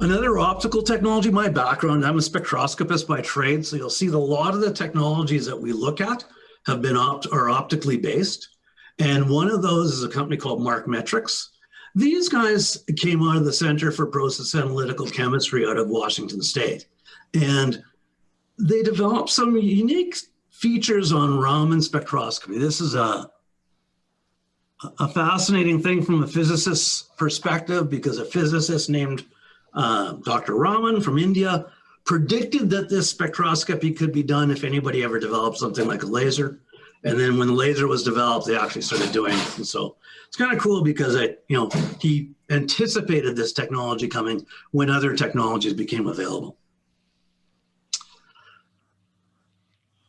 Another optical technology, my background, I'm a spectroscopist by trade, so you'll see that a lot of the technologies that we look at have been are optically based. And one of those is a company called MarqMetrix. These guys came out of the Center for Process Analytical Chemistry out of Washington State. And they developed some unique features on Raman spectroscopy. This is a fascinating thing from a physicist's perspective, because a physicist named Dr. Raman from India predicted that this spectroscopy could be done if anybody ever developed something like a laser. And then when the laser was developed, they actually started doing it. And so it's kind of cool because he anticipated this technology coming when other technologies became available.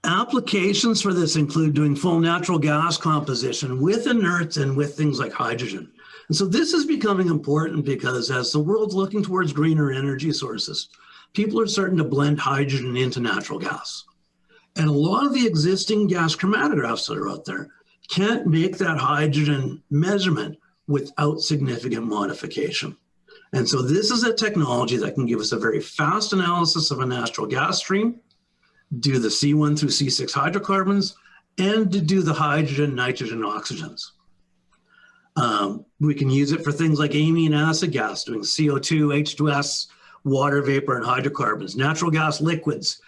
Applications for this include doing full natural gas composition with inerts and with things like hydrogen. And so this is becoming important because as the world's looking towards greener energy sources, people are starting to blend hydrogen into natural gas. And a lot of the existing gas chromatographs that are out there can't make that hydrogen measurement without significant modification. And so this is a technology that can give us a very fast analysis of a natural gas stream, do the C1 through C6 hydrocarbons, and to do the hydrogen, nitrogen, oxygens. We can use it for things like amine acid gas, doing CO2, H2S, water vapor, and hydrocarbons, natural gas liquids,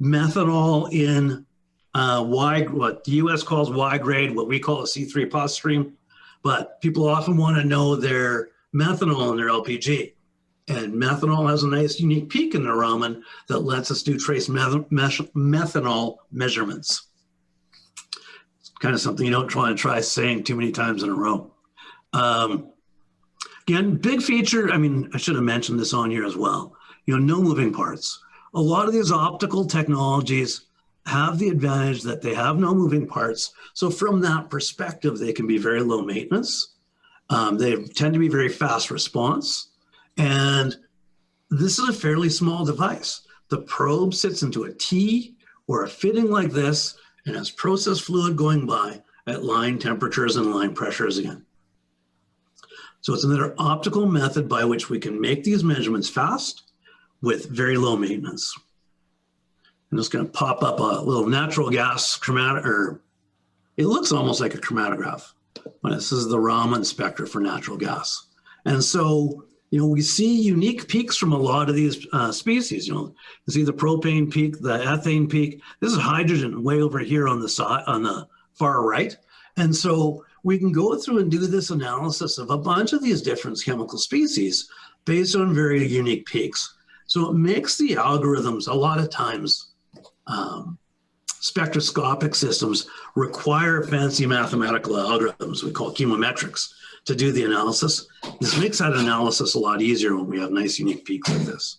methanol in what the US calls Y grade, what we call a C3 plus stream. But people often want to know their methanol in their LPG. And methanol has a nice unique peak in the Raman that lets us do trace methanol measurements. It's kind of something you don't want to try saying too many times in a row. Again, big feature, I should have mentioned this on here as well. No moving parts. A lot of these optical technologies have the advantage that they have no moving parts. So from that perspective, they can be very low maintenance. They tend to be very fast response. And this is a fairly small device. The probe sits into a T or a fitting like this and has process fluid going by at line temperatures and line pressures again. So it's another optical method by which we can make these measurements fast with very low maintenance. I'm just going to pop up a little natural gas chromatograph. It looks almost like a chromatograph. But this is the Raman Spectra for natural gas. And so, we see unique peaks from a lot of these species. You see the propane peak, the ethane peak. This is hydrogen way over here on the side, on the far right. And so we can go through and do this analysis of a bunch of these different chemical species based on very unique peaks. So it makes the algorithms, a lot of times, spectroscopic systems require fancy mathematical algorithms we call chemometrics to do the analysis. This makes that analysis a lot easier when we have nice unique peaks like this.